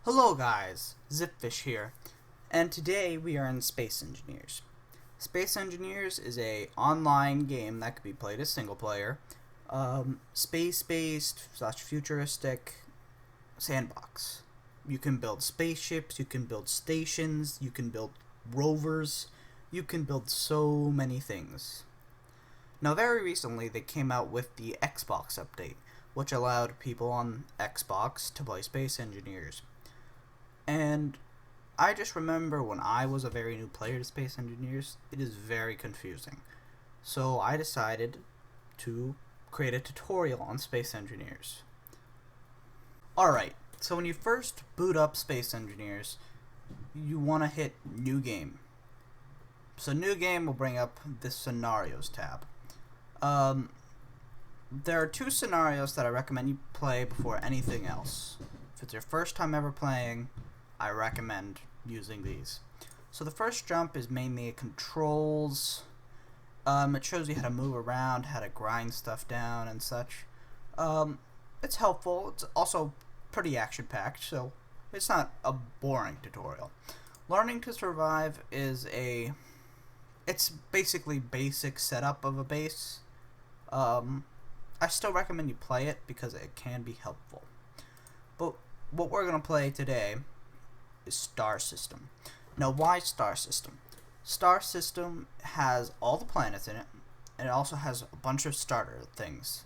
Hello guys, Zipfish here, and today we are in Space Engineers. Space Engineers is a online game that could be played as single player, space-based / futuristic sandbox. You can build spaceships, you can build stations, you can build rovers, you can build so many things. Now very recently they came out with the Xbox update, which allowed people on Xbox to play Space Engineers. And I just remember when I was a very new player to Space Engineers, it is very confusing. So I decided to create a tutorial on Space Engineers. Alright, so when you first boot up Space Engineers, you want to hit New Game. So New Game will bring up this Scenarios tab. There are two scenarios that I recommend you play before anything else. If it's your first time ever playing, I recommend using these. So the first jump is mainly controls. It shows you how to move around, how to grind stuff down and such. It's helpful. It's also pretty action-packed, so it's not a boring tutorial. Learning to Survive is it's basically basic setup of a base. I still recommend you play it because it can be helpful. But what we're going to play today is Star System. Now, why Star System? Star System has all the planets in it, and it also has a bunch of starter things.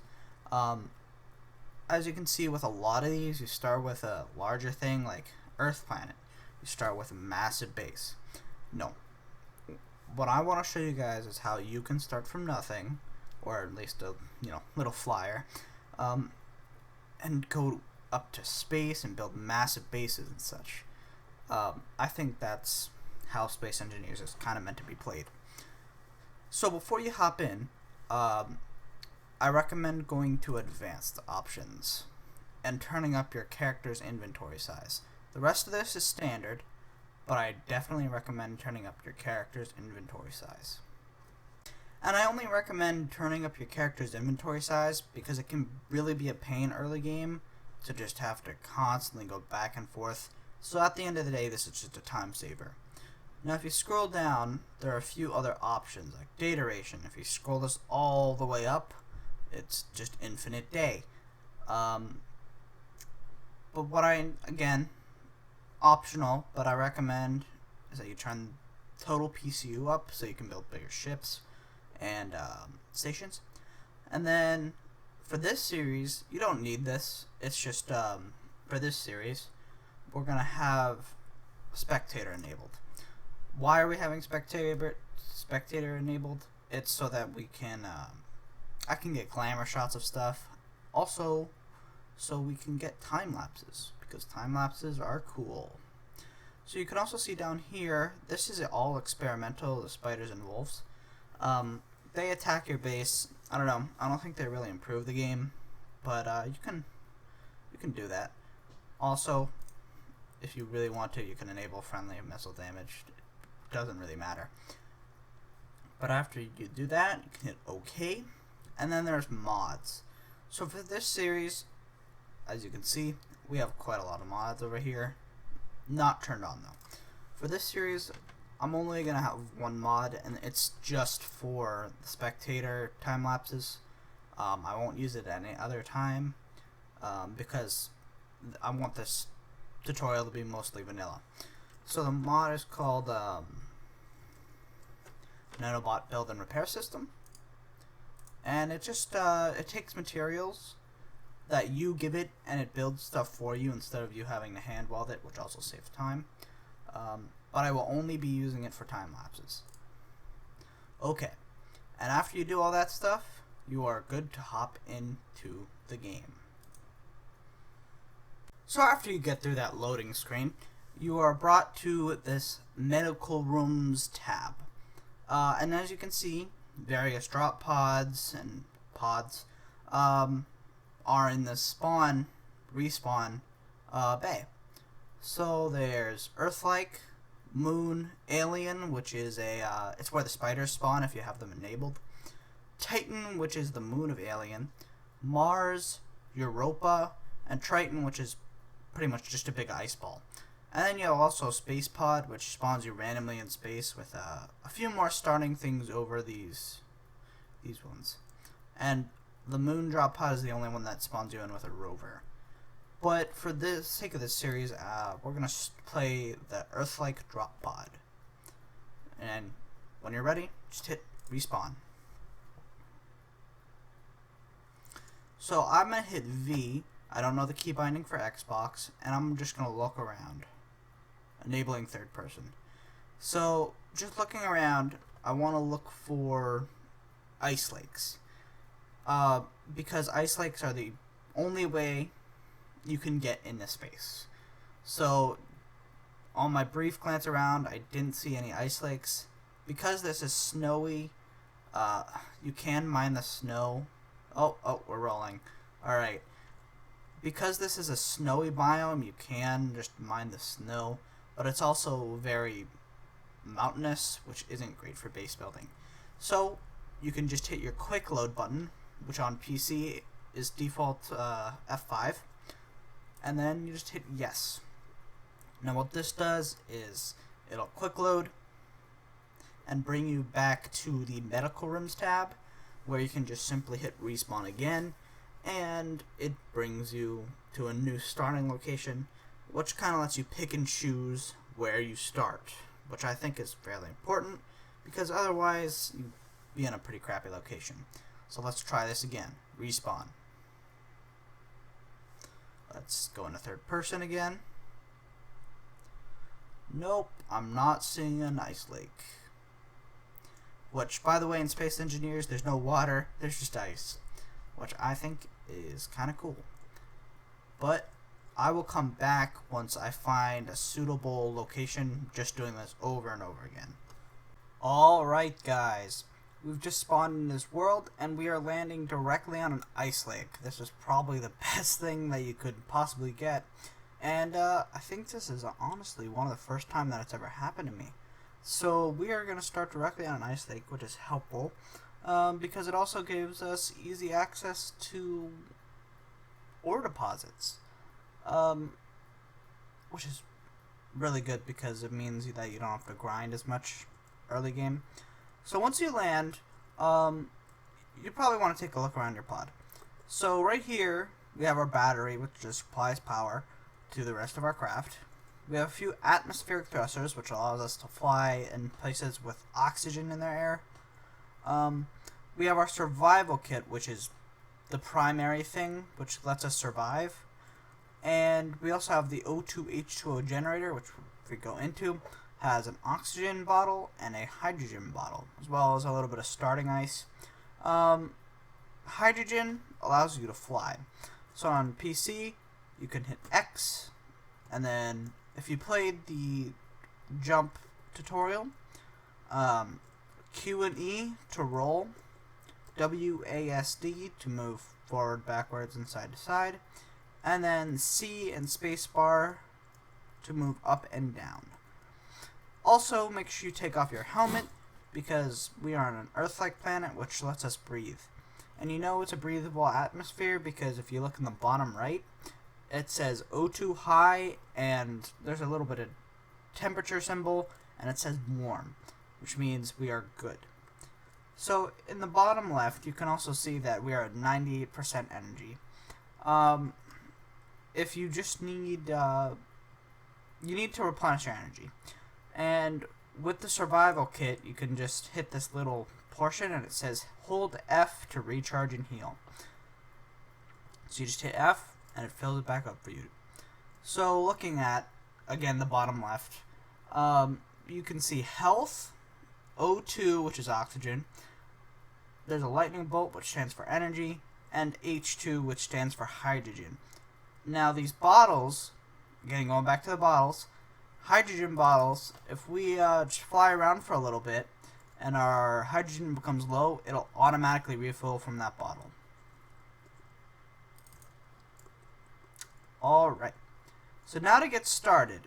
As you can see with a lot of these, you start with a larger thing like Earth planet. You start with a massive base. No. What I want to show you guys is how you can start from nothing, or at least a little flyer, and go up to space and build massive bases and such. I think that's how Space Engineers is kind of meant to be played. So before you hop in, I recommend going to advanced options and turning up your character's inventory size. The rest of this is standard, but I definitely recommend turning up your character's inventory size. And I only recommend turning up your character's inventory size because it can really be a pain early game to just have to constantly go back and forth. So at the end of the day, this is just a time saver. Now if you scroll down, there are a few other options like day duration. If you scroll this all the way up, it's just infinite day. But what again, optional, but I recommend is that you turn total PCU up so you can build bigger ships and stations. And then for this series, you don't need this. It's just for this series, we're gonna have spectator enabled. Why are we having spectator enabled? It's so that we can I can get glamour shots of stuff. Also, so we can get time lapses because time lapses are cool. So you can also see down here, this is all experimental, the spiders and wolves. They attack your base. I don't know. I don't think they really improve the game, but you can do that. Also, if you really want to, you can enable friendly missile damage. It doesn't really matter. But after you do that, you can hit OK. And then there's mods. So for this series, as you can see, we have quite a lot of mods over here. Not turned on though. For this series, I'm only going to have one mod, and it's just for the spectator time lapses. I won't use it any other time because I want this tutorial to be mostly vanilla. So the mod is called Nanobot Build and Repair System, and it just it takes materials that you give it and it builds stuff for you instead of you having to hand weld it, which also saves time. But I will only be using it for time lapses. Okay, and after you do all that stuff, you are good to hop into the game. So after you get through that loading screen, you are brought to this medical rooms tab. And as you can see, various drop pods and pods are in the respawn bay. So there's Earth-like, Moon, Alien, which is it's where the spiders spawn if you have them enabled. Titan, which is the moon of Alien. Mars, Europa, and Triton, which is pretty much just a big ice ball. And then you have also a space pod, which spawns you randomly in space with a few more starting things over these ones. And the moon drop pod is the only one that spawns you in with a rover. But for the sake of this series, we're going to play the Earth-like drop pod. And when you're ready, just hit respawn. So I'm going to hit V. I don't know the key binding for Xbox, and I'm just going to look around. Enabling third person. So, just looking around, I want to look for ice lakes. Because ice lakes are the only way you can get into space. So, on my brief glance around, I didn't see any ice lakes. Because this is snowy, you can mine the snow. Oh, we're rolling. Alright. Because this is a snowy biome, you can just mine the snow. But it's also very mountainous, which isn't great for base building. So, you can just hit your quick load button, which on PC is default F5, and then you just hit yes. Now what this does is, it'll quick load and bring you back to the medical rooms tab, where you can just simply hit respawn again, and it brings you to a new starting location, which kind of lets you pick and choose where you start, which I think is fairly important, because otherwise you'd be in a pretty crappy location. So let's try this again. Respawn. Let's go into third person again. Nope, I'm not seeing an ice lake. Which, by the way, in Space Engineers, there's no water, there's just ice. Which I think is kind of cool. But I will come back once I find a suitable location, just doing this over and over again. Alright guys, we've just spawned in this world and we are landing directly on an ice lake. This is probably the best thing that you could possibly get. And I think this is honestly one of the first time that it's ever happened to me. So we are going to start directly on an ice lake, which is helpful. Because it also gives us easy access to ore deposits. Which is really good because it means that you don't have to grind as much early game. So once you land, you probably want to take a look around your pod. So right here, we have our battery, which just supplies power to the rest of our craft. We have a few atmospheric thrusters, which allows us to fly in places with oxygen in their air. We have our survival kit, which is the primary thing, which lets us survive. And we also have the O2H2O generator, which we go into, has an oxygen bottle and a hydrogen bottle, as well as a little bit of starting ice. Hydrogen allows you to fly. So on PC, you can hit X, and then if you played the jump tutorial, Q and E to roll, WASD to move forward, backwards, and side to side, and then C and spacebar to move up and down. Also, make sure you take off your helmet, because we are on an Earth-like planet, which lets us breathe. And you know it's a breathable atmosphere because if you look in the bottom right, it says O2 high, and there's a little bit of temperature symbol, and it says warm, which means we are good. So in the bottom left, you can also see that we are at 98% energy. If you just need, you need to replenish your energy. And with the survival kit, you can just hit this little portion and it says hold F to recharge and heal. So you just hit F and it fills it back up for you. So looking at, again, the bottom left, you can see health, O2, which is oxygen. There's a lightning bolt, which stands for energy, and H2, which stands for hydrogen. Now these bottles, again going back to the bottles, hydrogen bottles, if we just fly around for a little bit and our hydrogen becomes low, it'll automatically refill from that bottle. Alright, so now to get started,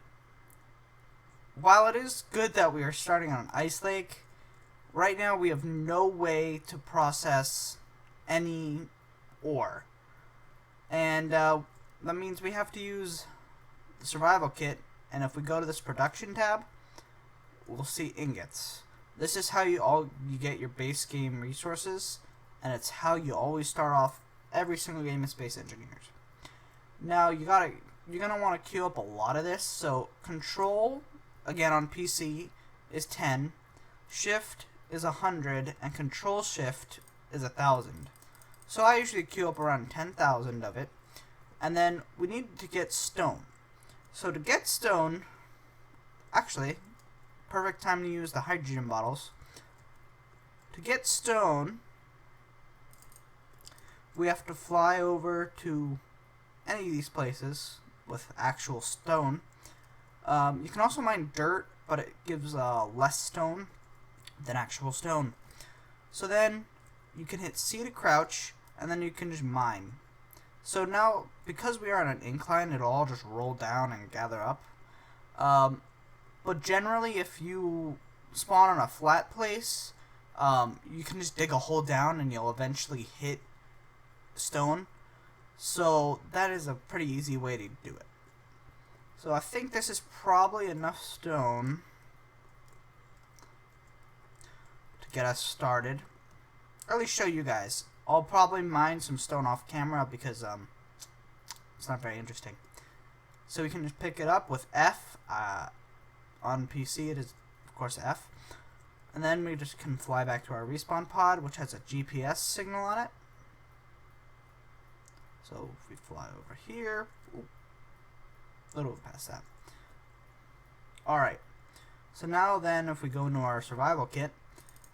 while it is good that we are starting on an ice lake, right now we have no way to process any ore. And that means we have to use the survival kit, and if we go to this production tab, we'll see ingots. This is how you get your base game resources, and it's how you always start off every single game in Space Engineers. Now you're gonna want to queue up a lot of this. So Control, again on PC, is 10, Shift is 100, and Control Shift is 1,000. So I usually queue up around 10,000 of it, and then we need to get stone. So to get stone, actually, perfect time to use the hydrogen bottles. To get stone, we have to fly over to any of these places with actual stone. You can also mine dirt, but it gives less stone than actual stone. So then you can hit C to crouch, and then you can just mine. So now, because we are on an incline, it'll all just roll down and gather up. But generally, if you spawn on a flat place, you can just dig a hole down and you'll eventually hit stone. So that is a pretty easy way to do it. So I think this is probably enough stone to get us started. Or at least show you guys. I'll probably mine some stone off camera because it's not very interesting. So we can just pick it up with F. On PC it is of course F. And then we just can fly back to our respawn pod, which has a GPS signal on it. So if we fly over here, a little past that. Alright, so now then if we go into our survival kit,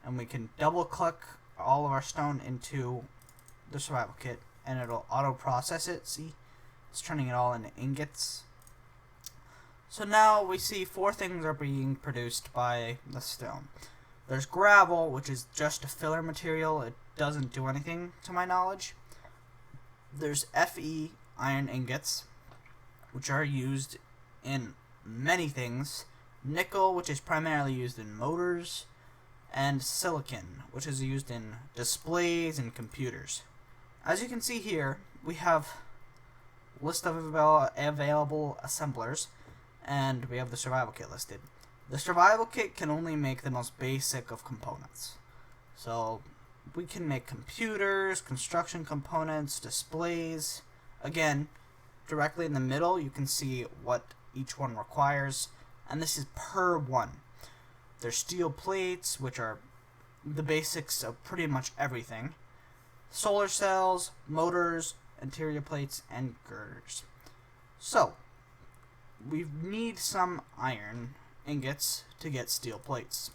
and we can double click all of our stone into the survival kit, and it'll auto process it. See, it's turning it all into ingots. So now we see 4 things are being produced by the stone. There's gravel, which is just a filler material. It doesn't do anything to my knowledge. There's Fe, iron ingots, which are used in many things. Nickel, which is primarily used in motors. And silicon, which is used in displays and computers. As you can see here, we have a list of available assemblers, and we have the survival kit listed. The survival kit can only make the most basic of components. So we can make computers, construction components, displays. Again, directly in the middle you can see what each one requires, and this is per one. There's steel plates, which are the basics of pretty much everything. Solar cells, motors, interior plates, and girders. So, we need some iron ingots to get steel plates.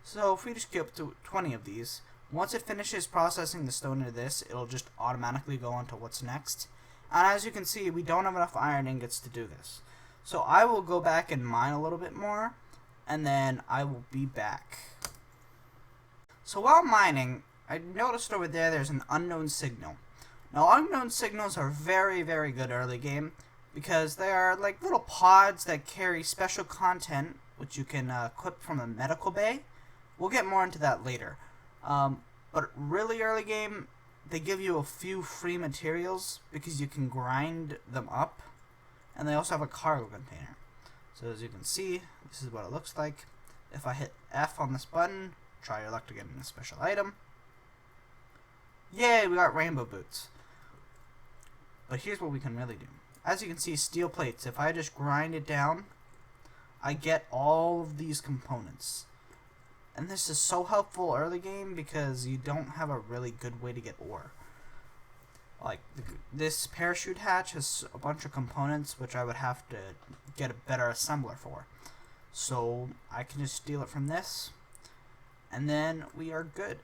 So if we just get up to 20 of these, once it finishes processing the stone into this, it'll just automatically go on to what's next. And as you can see, we don't have enough iron ingots to do this. So I will go back and mine a little bit more, and then I will be back. So while mining, I noticed over there's an unknown signal. Now unknown signals are very, very good early game because they are like little pods that carry special content which you can equip from a medical bay. We'll get more into that later. But really early game, they give you a few free materials because you can grind them up, and they also have a cargo container. So as you can see, this is what it looks like. If I hit F on this button, try your luck to get in a special item. Yay, we got rainbow boots. But here's what we can really do. As you can see, steel plates, if I just grind it down, I get all of these components. And this is so helpful early game because you don't have a really good way to get ore. Like, this parachute hatch has a bunch of components which I would have to get a better assembler for. So I can just steal it from this, and then we are good.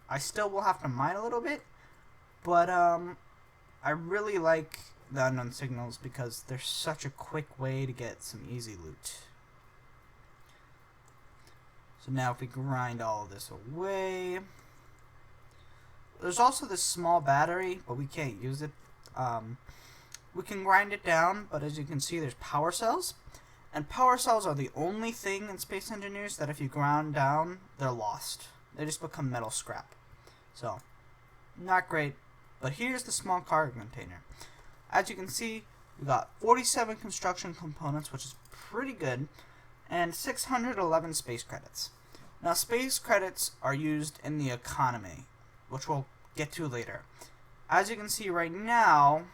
I still will have to mine a little bit, but I really like the unknown signals because they're such a quick way to get some easy loot. So now if we grind all of this away, there's also this small battery, but we can't use it. We can grind it down, but as you can see, there's power cells. And power cells are the only thing in Space Engineers that if you ground down, they're lost. They just become metal scrap. So, not great. But here's the small cargo container. As you can see, We got 47 construction components, which is pretty good, and 611 space credits. Now, space credits are used in the economy, which we'll get to later. As you can see right now,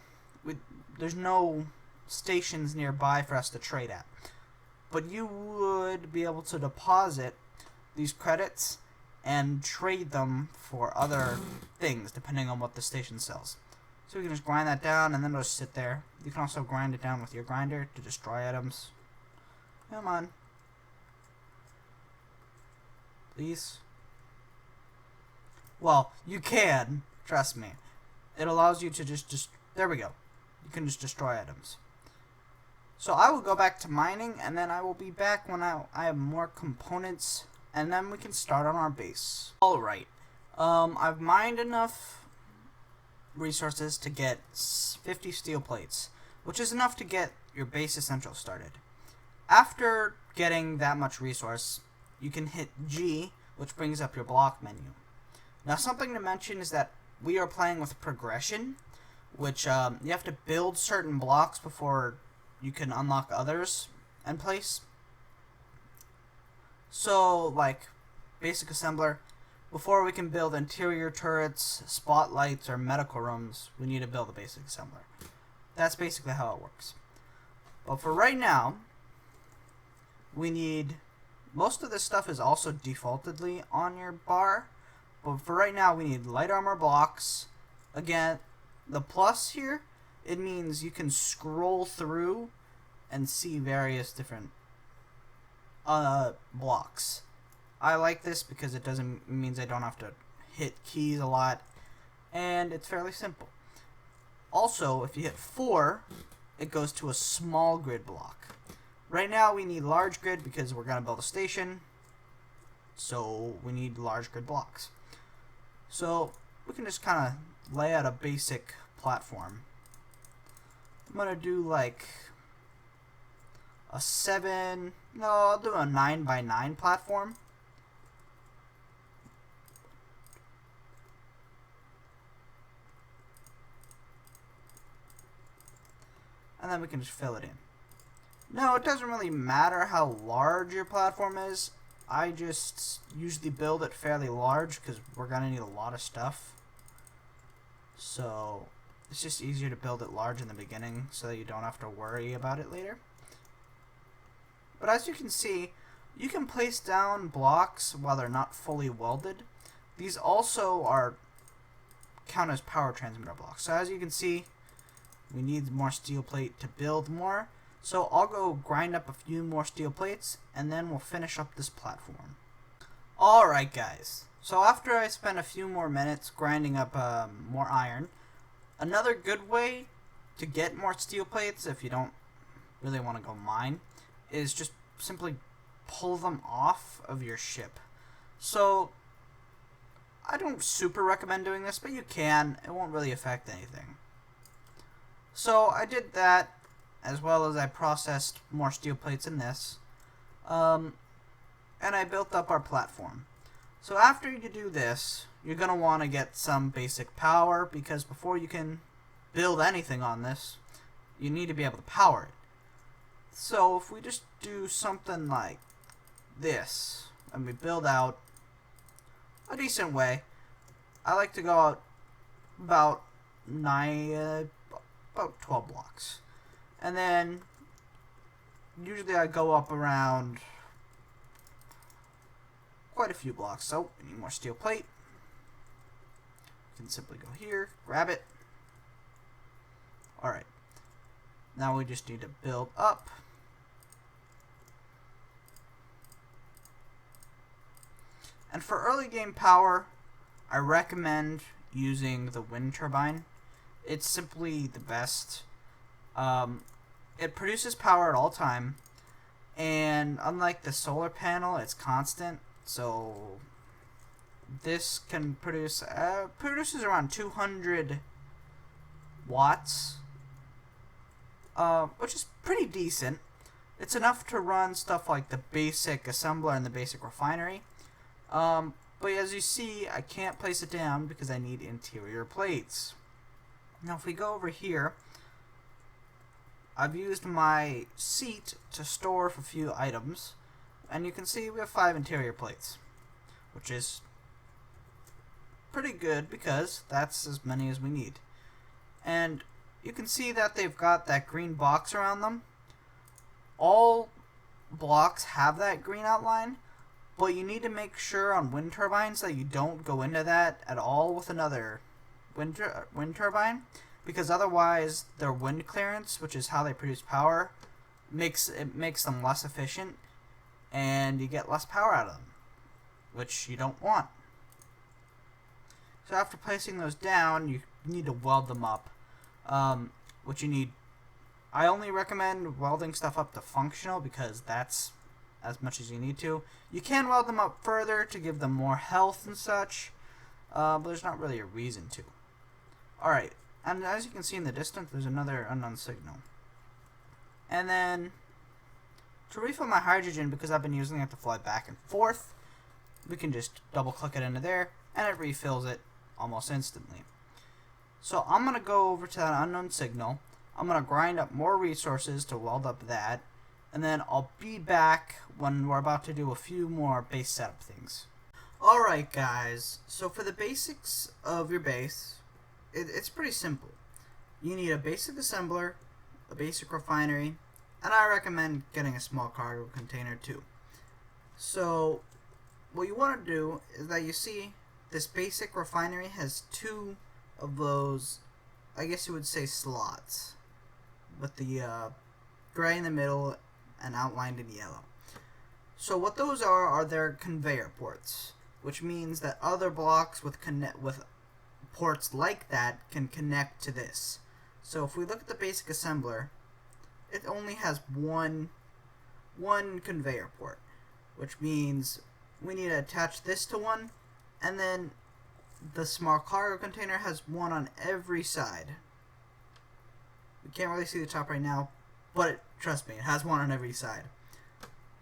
there's no stations nearby for us to trade at. But you would be able to deposit these credits and trade them for other things, depending on what the station sells. So we can just grind that down, and then it'll just sit there. You can also grind it down with your grinder to destroy items. Come on. Please. Well, you can. Trust me. It allows you to just there we go. You can just destroy items. So I will go back to mining, and then I will be back when I have more components, and then we can start on our base. Alright. I've mined enough resources to get 50 steel plates, which is enough to get your base essential started. After getting that much resource, you can hit G, which brings up your block menu. Now, something to mention is that we are playing with progression, which you have to build certain blocks before you can unlock others and place. So, like basic assembler, before we can build interior turrets, spotlights, or medical rooms, we need to build a basic assembler. That's basically how it works. But for right now, we need... Most of this stuff is also defaultedly on your bar. But for right now, we need light armor blocks. Again, the plus here, it means you can scroll through and see various different blocks. I like this because it means I don't have to hit keys a lot, and it's fairly simple. Also, if you hit 4, it goes to a small grid block. Right now, we need large grid because we're going to build a station, so we need large grid blocks. So we can just kind of lay out a basic platform. I'm going to do like a 7, no, I'll do a 9x9 platform. And then we can just fill it in. No, it doesn't really matter how large your platform is. I just usually build it fairly large because we're going to need a lot of stuff. So it's just easier to build it large in the beginning so that you don't have to worry about it later. But as you can see, you can place down blocks while they're not fully welded. These also count as power transmitter blocks. So as you can see, we need more steel plate to build more. So I'll go grind up a few more steel plates, and then we'll finish up this platform. Alright guys, so after I spent a few more minutes grinding up more iron, another good way to get more steel plates, if you don't really want to go mine, is just simply pull them off of your ship. So I don't super recommend doing this, but you can. It won't really affect anything. So I did that, as well as I processed more steel plates in this, and I built up our platform. So after you do this, you're going to want to get some basic power, because before you can build anything on this, you need to be able to power it. So if we just do something like this, and we build out a decent way, I like to go out about 12 blocks. And then usually I go up around quite a few blocks. So we need more steel plate. You can simply go here, grab it. Alright. Now we just need to build up. And for early game power, I recommend using the wind turbine. It's simply the best. It produces power at all time, and unlike the solar panel, it's constant. So this can produces around 200 watts, which is pretty decent. It's enough to run stuff like the basic assembler and the basic refinery. But as you see, I can't place it down because I need interior plates. Now if we go over here, I've used my seat to store a few items, and you can see we have 5 interior plates, which is pretty good because that's as many as we need. And you can see that they've got that green box around them. All blocks have that green outline, but you need to make sure on wind turbines that you don't go into that at all with another wind turbine, because otherwise their wind clearance, which is how they produce power, makes them less efficient, and you get less power out of them, which you don't want. So after placing those down, you need to weld them up. What you need, I only recommend welding stuff up to functional because that's as much as you need to. You can weld them up further to give them more health and such, but there's not really a reason to. Alright, and as you can see in the distance, there's another unknown signal. And then, to refill my hydrogen, because I've been using it to fly back and forth, we can just double click it into there, and it refills it almost instantly. So I'm going to go over to that unknown signal. I'm going to grind up more resources to weld up that, and then I'll be back when we're about to do a few more base setup things. Alright guys, so for the basics of your base, it's pretty simple. You need a basic assembler, a basic refinery, and I recommend getting a small cargo container too. So what you want to do is that you see this basic refinery has 2 of those, I guess you would say, slots, with the gray in the middle and outlined in yellow. So what those are their conveyor ports, which means that other blocks with ports like that can connect to this. So if we look at the basic assembler, it only has one conveyor port, which means we need to attach this to one, and then the small cargo container has one on every side. We can't really see the top right now, but trust me, it has one on every side.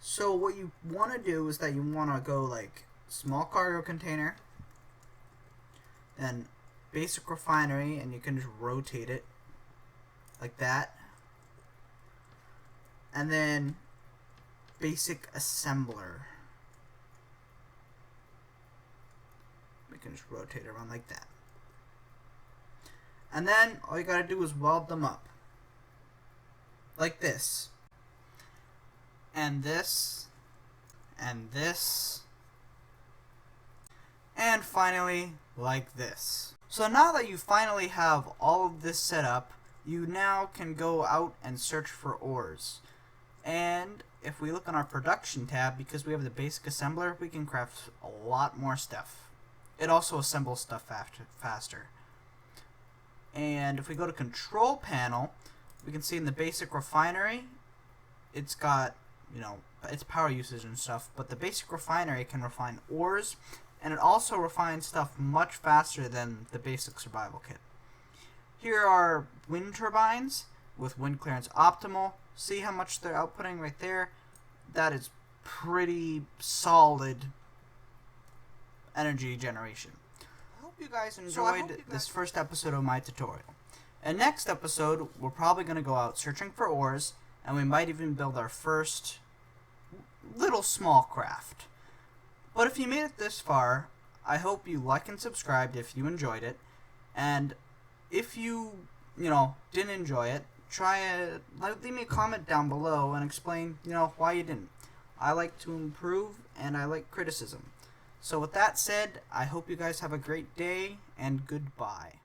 So what you want to do is that you want to go like small cargo container, then basic refinery, and you can just rotate it like that, and then basic assembler. We can just rotate it around like that. And then all you gotta do is weld them up. Like this. And this. And this. And finally, like this. So now that you finally have all of this set up, you now can go out and search for ores. And if we look on our production tab, because we have the basic assembler, we can craft a lot more stuff. It also assembles stuff faster. And if we go to control panel, we can see in the basic refinery, it's got, its power usage and stuff, but the basic refinery can refine ores, and it also refines stuff much faster than the basic survival kit. Here are wind turbines with wind clearance optimal. See how much they're outputting right there? That is pretty solid energy generation. I hope you guys enjoyed this first episode of my tutorial. In next episode, we're probably going to go out searching for ores, and we might even build our first little small craft. But if you made it this far, I hope you like and subscribed if you enjoyed it, and if you, didn't enjoy it, leave me a comment down below and explain, why you didn't. I like to improve, and I like criticism. So with that said, I hope you guys have a great day, and goodbye.